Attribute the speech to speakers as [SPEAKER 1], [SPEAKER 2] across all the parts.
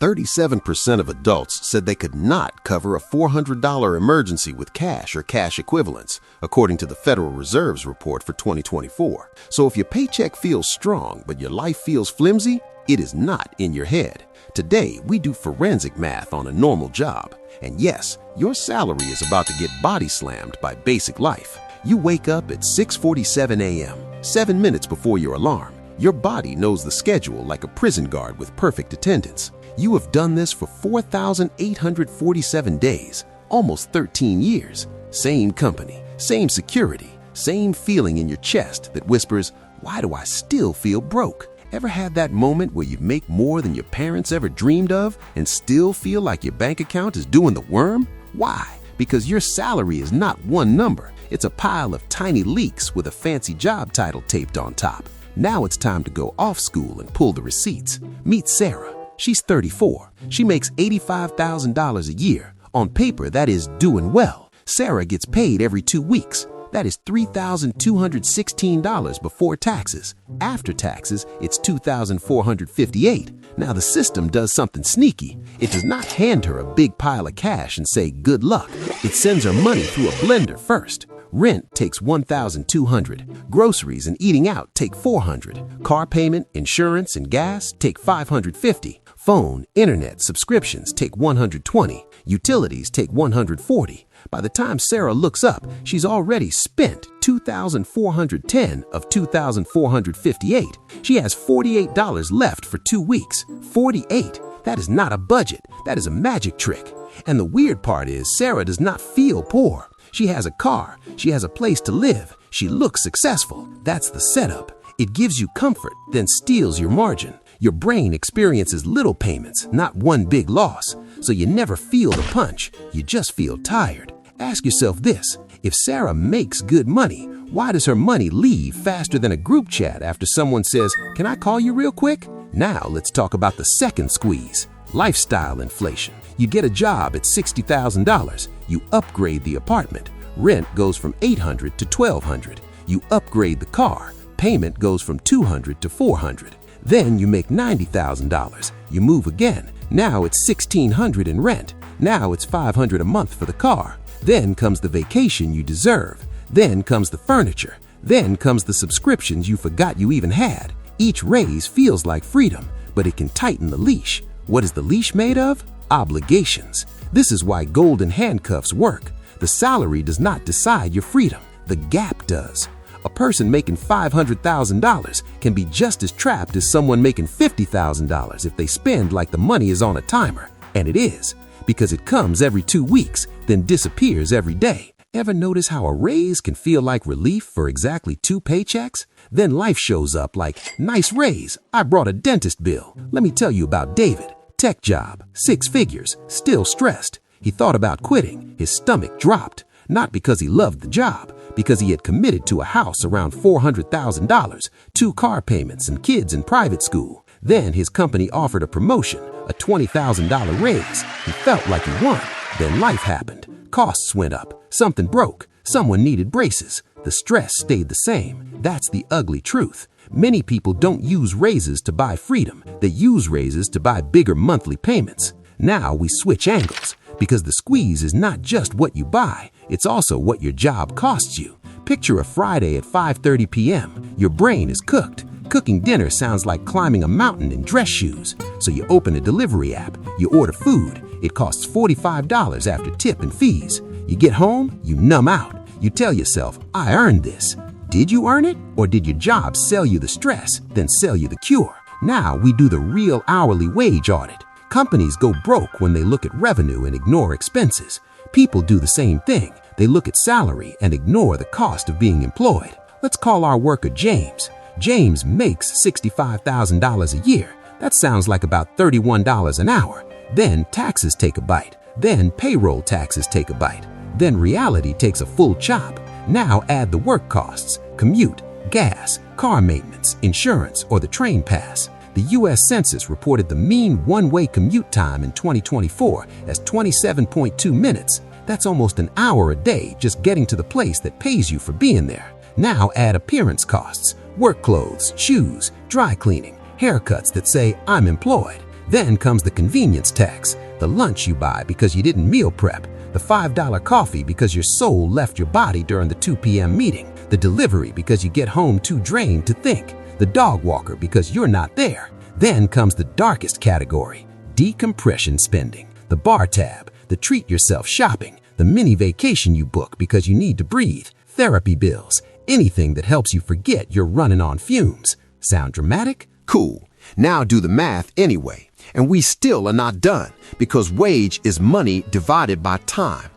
[SPEAKER 1] 37% of adults said they could not cover a $400 emergency with cash or cash equivalents, according to the Federal Reserve's report for 2024. So if your paycheck feels strong but your life feels flimsy, it is not in your head. Today, we do forensic math on a normal job. And yes, your salary is about to get body slammed by basic life. You wake up at 6:47 a.m., 7 minutes before your alarm. Your body knows the schedule like a prison guard with perfect attendance. You have done this for 4,847 days, almost 13 years. Same company, same security, same feeling in your chest that whispers, "Why do I still feel broke?" Ever had that moment where you make more than your parents ever dreamed of and still feel like your bank account is doing the worm? Why? Because your salary is not one number. It's a pile of tiny leaks with a fancy job title taped on top. Now it's time to go off school and pull the receipts. Meet Sarah. She's 34. She makes $85,000 a year. On paper, that is doing well. Sarah gets paid every 2 weeks. That is $3,216 before taxes. After taxes, it's $2,458. Now the system does something sneaky. It does not hand her a big pile of cash and say, "Good luck." It sends her money through a blender first. Rent takes $1,200. Groceries and eating out take $400. Car payment, insurance, and gas take $550. Phone, internet, subscriptions take $120. Utilities take $140. By the time Sarah looks up, she's already spent $2,410 of $2,458. She has $48 left for 2 weeks. 48. That is not a budget. That is a magic trick. And the weird part is Sarah does not feel poor. She has a car. She has a place to live. She looks successful. That's the setup. It gives you comfort, then steals your margin. Your brain experiences little payments, not one big loss. So you never feel the punch. You just feel tired. Ask yourself this. If Sarah makes good money, why does her money leave faster than a group chat after someone says, "Can I call you real quick?" Now let's talk about the second squeeze. Lifestyle inflation. You get a job at $60,000. You upgrade the apartment. Rent goes from $800 to $1,200. You upgrade the car. Payment goes from $200 to $400. Then you make $90,000. You move again. Now it's $1,600 in rent. Now it's $500 a month for the car. Then comes the vacation you deserve. Then comes the furniture. Then comes the subscriptions you forgot you even had. Each raise feels like freedom, but it can tighten the leash. What is the leash made of? Obligations. This is why golden handcuffs work. The salary does not decide your freedom. The gap does. A person making $500,000 can be just as trapped as someone making $50,000 if they spend like the money is on a timer. And it is, because it comes every 2 weeks, then disappears every day. Ever notice how a raise can feel like relief for exactly 2 paychecks? Then life shows up like, "Nice raise, I brought a dentist bill." Let me tell you about David. Tech job, 6 figures, still stressed. He thought about quitting. His stomach dropped. Not because he loved the job, because he had committed to a house around $400,000, 2 car payments, and kids in private school. Then his company offered a promotion, a $20,000 raise. He felt like he won. Then life happened. Costs went up. Something broke. Someone needed braces. The stress stayed the same. That's the ugly truth. Many people don't use raises to buy freedom. They use raises to buy bigger monthly payments. Now we switch angles, because the squeeze is not just what you buy, it's also what your job costs you. Picture a Friday at 5:30 p.m. Your brain is cooked. Cooking dinner sounds like climbing a mountain in dress shoes. So you open a delivery app, you order food. It costs $45 after tip and fees. You get home, you numb out. You tell yourself, "I earned this." Did you earn it? Or did your job sell you the stress, then sell you the cure? Now we do the real hourly wage audit. Companies go broke when they look at revenue and ignore expenses. People do the same thing. They look at salary and ignore the cost of being employed. Let's call our worker James. James makes $65,000 a year. That sounds like about $31 an hour. Then taxes take a bite. Then payroll taxes take a bite. Then reality takes a full chop. Now add the work costs, commute, gas, car maintenance, insurance, or the train pass. The U.S. Census reported the mean one-way commute time in 2024 as 27.2 minutes. That's almost an hour a day just getting to the place that pays you for being there. Now add appearance costs, work clothes, shoes, dry cleaning, haircuts that say, "I'm employed." Then comes the convenience tax, the lunch you buy because you didn't meal prep, the $5 coffee because your soul left your body during the 2 p.m. meeting, the delivery because you get home too drained to think, the dog walker because you're not there. Then comes the darkest category, decompression spending, the bar tab, the treat yourself shopping, the mini vacation you book because you need to breathe, therapy bills, anything that helps you forget you're running on fumes. Sound dramatic?
[SPEAKER 2] Cool. Now do the math anyway. And we still are not done, because wage is money divided by time.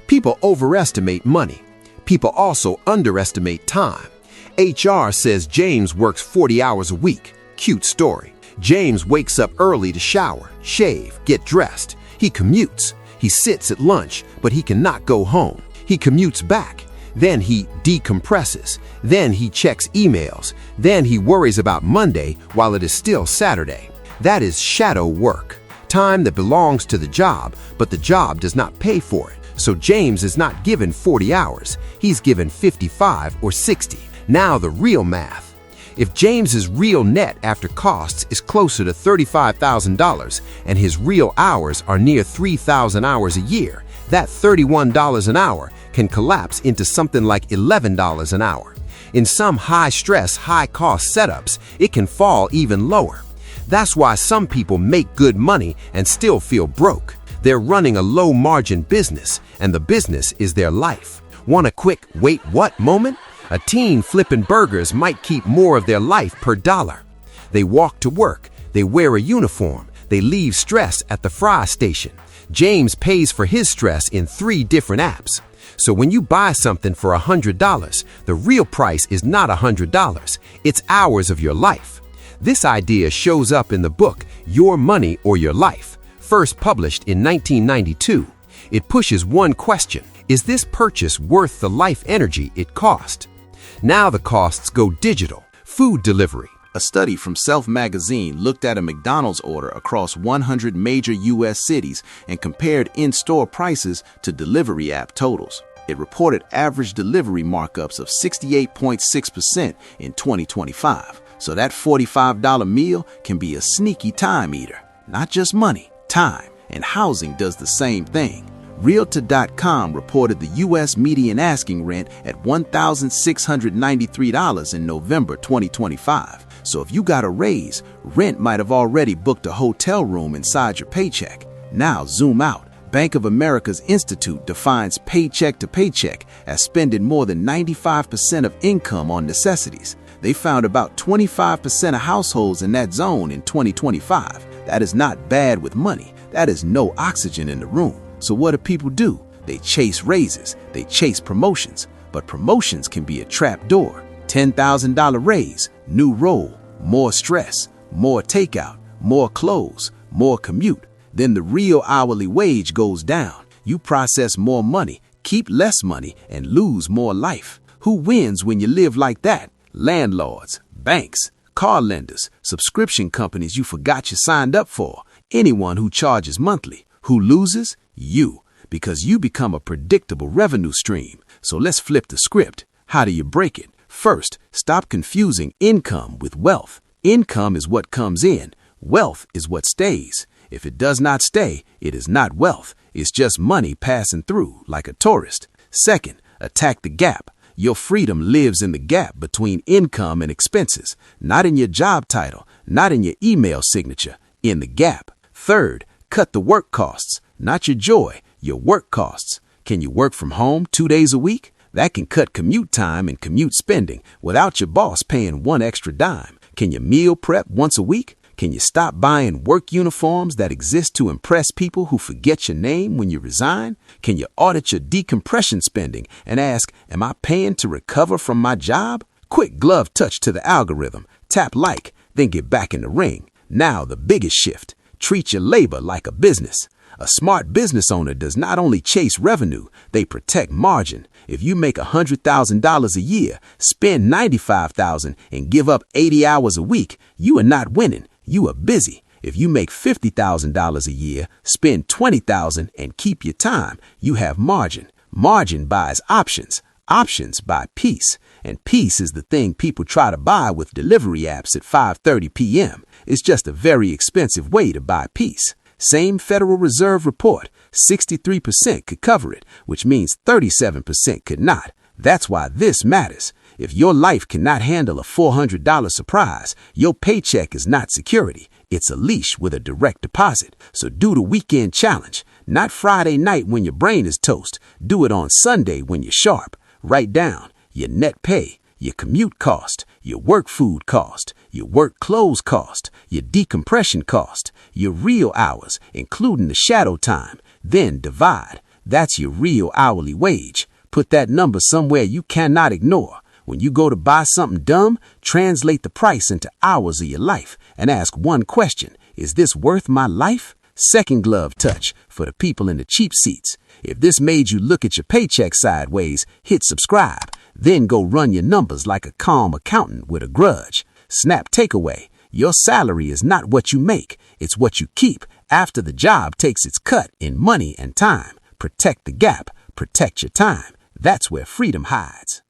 [SPEAKER 2] People overestimate money. People also underestimate time. HR says James works 40 hours a week. Cute story. James wakes up early to shower, shave, get dressed. He commutes. He sits at lunch, but he cannot go home. He commutes back. Then he decompresses. Then he checks emails. Then he worries about Monday while it is still Saturday. That is shadow work, time that belongs to the job, but the job does not pay for it. So James is not given 40 hours, he's given 55 or 60. Now the real math. If James's real net after costs is closer to $35,000 and his real hours are near 3,000 hours a year, that $31 an hour can collapse into something like $11 an hour. In some high-stress, high-cost setups, it can fall even lower. That's why some people make good money and still feel broke. They're running a low-margin business, and the business is their life. Want a quick wait what moment? A teen flipping burgers might keep more of their life per dollar. They walk to work, they wear a uniform, they leave stress at the fry station. James pays for his stress in 3 different apps. So when you buy something for $100, the real price is not $100, it's hours of your life. This idea shows up in the book Your Money or Your Life, first published in 1992. It pushes one question: is this purchase worth the life energy it cost? Now the costs go digital. Food delivery.
[SPEAKER 3] A study from Self magazine looked at a McDonald's order across 100 major U.S. cities and compared in-store prices to delivery app totals. It reported average delivery markups of 68.6% in 2025. So that $45 meal can be a sneaky time eater. Not just money, time. And housing does the same thing. Realtor.com reported the U.S. median asking rent at $1,693 in November 2025. So if you got a raise, rent might have already booked a hotel room inside your paycheck. Now zoom out. Bank of America's Institute defines paycheck to paycheck as spending more than 95% of income on necessities. They found about 25% of households in that zone in 2025. That is not bad with money. That is no oxygen in the room. So what do people do? They chase raises. They chase promotions. But promotions can be a trap door. $10,000 raise, new role, more stress, more takeout, more clothes, more commute. Then the real hourly wage goes down. You process more money, keep less money, and lose more life. Who wins when you live like that? Landlords, banks, car lenders, subscription companies you forgot you signed up for, anyone who charges monthly. Who loses? You, because you become a predictable revenue stream. So let's flip the script. How do you break it? First, stop confusing income with wealth. Income is what comes in. Wealth is what stays. If it does not stay, it is not wealth. It's just money passing through like a tourist. Second, attack the gap. Your freedom lives in the gap between income and expenses, not in your job title, not in your email signature, in the gap. Third, cut the work costs, not your joy, your work costs. Can you work from home 2 days a week? That can cut commute time and commute spending without your boss paying one extra dime. Can you meal prep once a week? Can you stop buying work uniforms that exist to impress people who forget your name when you resign? Can you audit your decompression spending and ask, am I paying to recover from my job? Quick glove touch to the algorithm. Tap like, then get back in the ring. Now the biggest shift. Treat your labor like a business. A smart business owner does not only chase revenue, they protect margin. If you make $100,000 a year, spend $95,000 and give up 80 hours a week, you are not winning. You are busy. If you make $50,000 a year, spend $20,000 and keep your time, you have margin. Margin buys options. Options buy peace. And peace is the thing people try to buy with delivery apps at 5:30 p.m. It's just a very expensive way to buy peace. Same Federal Reserve report, 63% could cover it, which means 37% could not. That's why this matters. If your life cannot handle a $400 surprise, your paycheck is not security. It's a leash with a direct deposit. So do the weekend challenge. Not Friday night when your brain is toast. Do it on Sunday when you're sharp. Write down your net pay, your commute cost, your work food cost, your work clothes cost, your decompression cost, your real hours, including the shadow time. Then divide. That's your real hourly wage. Put that number somewhere you cannot ignore. When you go to buy something dumb, translate the price into hours of your life and ask one question: is this worth my life? Second glove touch for the people in the cheap seats. If this made you look at your paycheck sideways, hit subscribe. Then go run your numbers like a calm accountant with a grudge. Snap takeaway. Your salary is not what you make. It's what you keep after the job takes its cut in money and time. Protect the gap. Protect your time. That's where freedom hides.